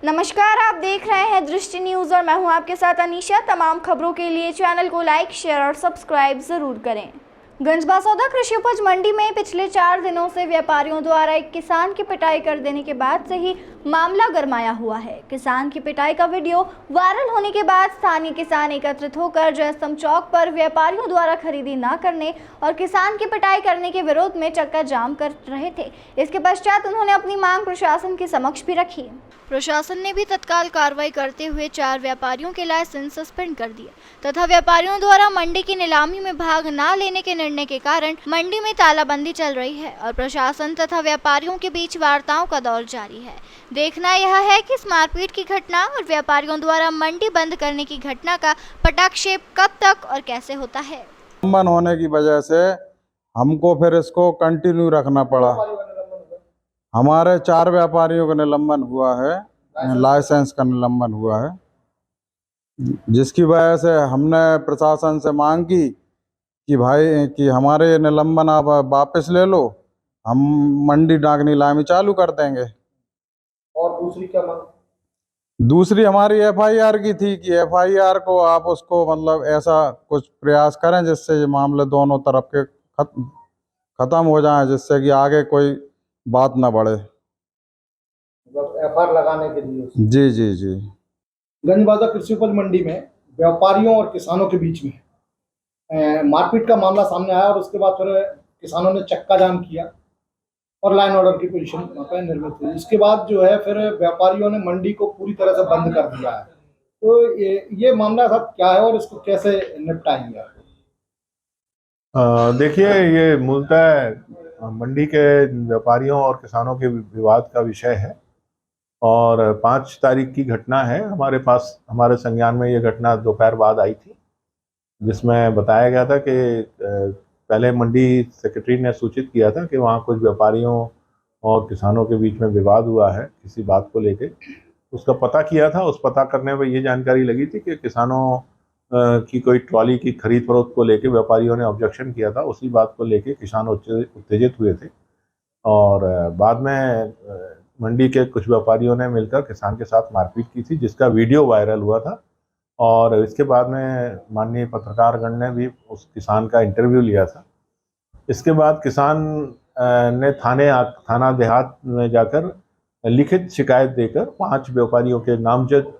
नमस्कार, आप देख रहे हैं दृष्टि न्यूज़ और मैं हूं आपके साथ अनीशा। तमाम खबरों के लिए चैनल को लाइक, शेयर और सब्सक्राइब जरूर करें। गंजबासौदा कृषि उपज मंडी में पिछले 4 दिनों से व्यापारियों द्वारा एक किसान की पिटाई कर देने के बाद से ही मामला गरमाया हुआ है। किसान की पिटाई का वीडियो वायरल होने के बाद स्थानीय किसान एकत्रित होकर जयस्तंभ चौक पर व्यापारियों द्वारा खरीदी न करने और किसान की पिटाई करने के विरोध में चक्का जाम कर रहे थे। इसके पश्चात उन्होंने अपनी मांग प्रशासन के समक्ष भी रखी। प्रशासन ने भी तत्काल कार्रवाई करते हुए 4 व्यापारियों के लाइसेंस सस्पेंड कर दिए तथा व्यापारियों द्वारा मंडी की नीलामी में भाग न लेने के निर्णय के कारण मंडी में तालाबंदी चल रही है और प्रशासन तथा व्यापारियों के बीच वार्ताओं का दौर जारी है। देखना यह है कि इस मारपीट की घटना और व्यापारियों द्वारा मंडी बंद करने की घटना का पटाक्षेप कब तक और कैसे होता है। निलंबन होने की वजह से हमको फिर इसको कंटिन्यू रखना पड़ा। हमारे 4 व्यापारियों का निलंबन हुआ है, लाइसेंस का निलंबन हुआ है, जिसकी वजह से हमने प्रशासन से मांग की कि भाई कि हमारे निलंबन आप वापस ले लो, हम मंडी डाक नीलामी चालू कर देंगे। और दूसरी क्या मांग? दूसरी हमारी FIR की थी कि FIR को आप उसको मतलब ऐसा कुछ प्रयास करें जिससे ये मामले दोनों तरफ के खत्म हो जाएं, जिससे कि आगे कोई बात ना बढ़े। मतलब FIR लगाने के लिए? जी जी जी। गंजबासौदा कृषि उपज मंडी में व्यापारियों और किसानों के बीच में मारपीट का मामला सामने आया और उसके बाद फिर किसानों ने चक्का जाम किया और लाइन ऑर्डर की पोजीशन पर निर्मित हुई। इसके बाद जो है फिर व्यापारियों ने मंडी को पूरी तरह से बंद कर दिया है। तो ये मामला सब क्या है और इसको कैसे निपटाएंगे आप? देखिए, ये मूलतः मंडी के व्यापारियों और किसानों के विवाद का विषय है और 5 तारीख की घटना है। हमारे पास हमारे संज्ञान में ये घटना दोपहर बाद आई थी, जिसमें बताया गया था कि पहले मंडी सेक्रेटरी ने सूचित किया था कि वहाँ कुछ व्यापारियों और किसानों के बीच में विवाद हुआ है किसी बात को लेके। उसका पता किया था। उस पता करने पर ये जानकारी लगी थी कि किसानों की कोई ट्रॉली की खरीद फरोख्त को लेके व्यापारियों ने ऑब्जेक्शन किया था। उसी बात को लेके किसान उत्तेजित हुए थे और बाद में मंडी के कुछ व्यापारियों ने मिलकर किसान के साथ मारपीट की थी, जिसका वीडियो वायरल हुआ था। और इसके बाद में माननीय पत्रकारगण ने भी उस किसान का इंटरव्यू लिया था। इसके बाद किसान ने थाना देहात में जाकर लिखित शिकायत देकर 5 व्यापारियों के नामजद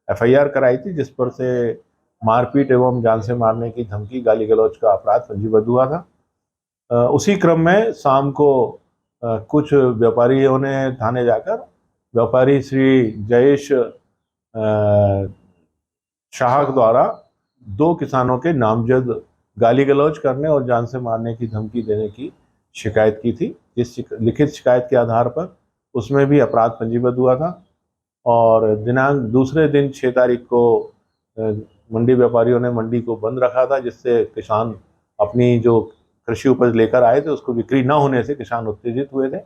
FIR कराई थी, जिस पर से मारपीट एवं जान से मारने की धमकी, गाली गलौज का अपराध पंजीबद्ध हुआ था। उसी क्रम में शाम को कुछ व्यापारियों ने थाने जाकर व्यापारी श्री जयेश शाह द्वारा 2 किसानों के नामजद गाली गलौज करने और जान से मारने की धमकी देने की शिकायत की थी। इस लिखित शिकायत के आधार पर उसमें भी अपराध पंजीबद्ध हुआ था और दिनांक दूसरे दिन 6 तारीख को मंडी व्यापारियों ने मंडी को बंद रखा था, जिससे किसान अपनी जो कृषि उपज लेकर आए थे उसको बिक्री न होने से किसान उत्तेजित हुए थे।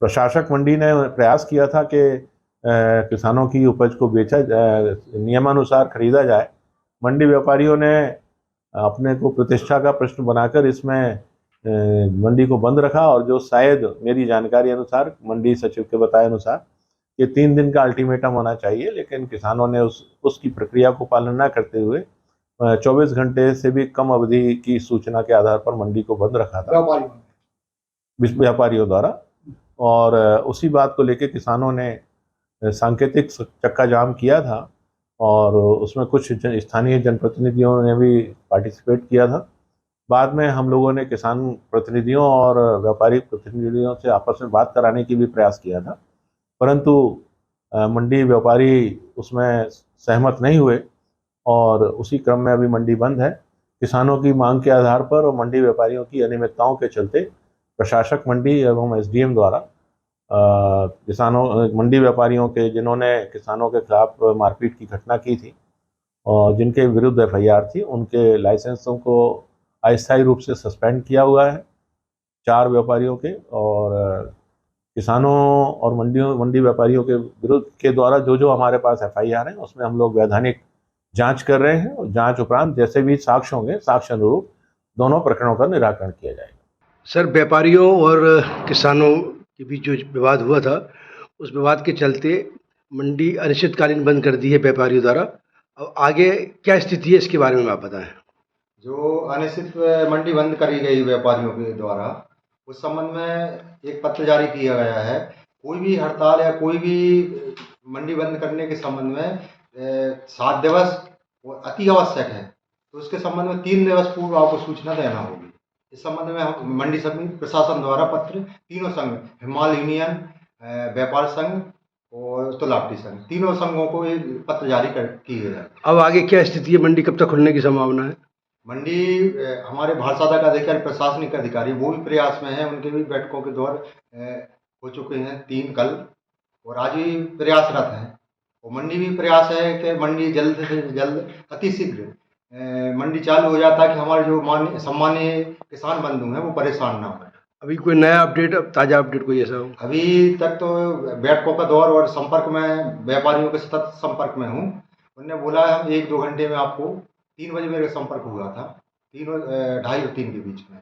प्रशासक मंडी ने प्रयास किया था कि किसानों की उपज को बेचा नियमानुसार खरीदा जाए। मंडी व्यापारियों ने अपने को प्रतिष्ठा का प्रश्न बनाकर इसमें मंडी को बंद रखा और जो शायद मेरी जानकारी अनुसार मंडी सचिव के बताए अनुसार ये 3 दिन का अल्टीमेटम होना चाहिए, लेकिन किसानों ने उसकी प्रक्रिया को पालन न करते हुए 24 घंटे से भी कम अवधि की सूचना के आधार पर मंडी को बंद रखा था व्यापारियों द्वारा। और उसी बात को लेकर किसानों ने सांकेतिक चक्का जाम किया था और उसमें कुछ स्थानीय जनप्रतिनिधियों ने भी पार्टिसिपेट किया था। बाद में हम लोगों ने किसान प्रतिनिधियों और व्यापारी प्रतिनिधियों से आपस में बात कराने की भी प्रयास किया था, परंतु मंडी व्यापारी उसमें सहमत नहीं हुए और उसी क्रम में अभी मंडी बंद है। किसानों की मांग के आधार पर और मंडी व्यापारियों की अनियमितताओं के चलते प्रशासक मंडी एवं SDM द्वारा मंडी व्यापारियों के जिन्होंने किसानों के खिलाफ मारपीट की घटना की थी और जिनके विरुद्ध FIR थी, उनके लाइसेंसों को अस्थायी रूप से सस्पेंड किया हुआ है 4 व्यापारियों के। और किसानों और मंडी व्यापारियों के विरुद्ध के द्वारा जो हमारे पास FIR है उसमें हम लोग वैधानिक जांच कर रहे हैं और जांच उपरांत जैसे भी साक्ष्य होंगे, साक्ष्य अनुरूप दोनों प्रकरणों का निराकरण किया जाएगा। सर, व्यापारियों और किसानों के बीच जो विवाद हुआ था उस विवाद के चलते मंडी अनिश्चितकालीन बंद कर दी है व्यापारियों द्वारा। अब आगे क्या स्थिति है इसके बारे में आप बताएं। जो अनिश्चित मंडी बंद करी गई व्यापारियों के द्वारा, उस संबंध में एक पत्र जारी किया गया है। कोई भी हड़ताल या कोई भी मंडी बंद करने के संबंध में 7 दिवस वो अति आवश्यक है, तो उसके संबंध में 3 दिवस पूर्व आपको सूचना देना होगी। इस संबंध में हम मंडी समिति प्रशासन द्वारा पत्र तीनों संघ, हिमालय यूनियन, व्यापार संघ और तुलावटी संघ, तीनों संघों को ये पत्र जारी किए गए। अब आगे क्या स्थिति है, मंडी कब तक खुलने की संभावना है? मंडी हमारे भारत सरकार का अधिकारी, प्रशासनिक अधिकारी वो भी प्रयास में हैं, उनके भी बैठकों के दौर हो चुके हैं 3 कल, और आज भी प्रयासरत हैं। और मंडी भी प्रयास है कि मंडी जल्द से जल्द अतिशीघ्र मंडी चालू हो जाता है कि हमारे जो सम्मानीय किसान बंधु हैं वो परेशान ना हो। अभी कोई नया अपडेट, ताज़ा अपडेट कोई ऐसा हो? अभी तक तो बैठकों का दौर और संपर्क में व्यापारियों के सतत संपर्क में हूँ। उन्होंने बोला है हम 1-2 घंटे में आपको, 3 बजे मेरा संपर्क हुआ था, 2:30 और 3 के बीच में।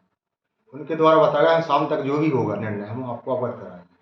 उनके द्वारा बताया शाम तक जो भी होगा निर्णय हम आपको अवगत कराएंगे।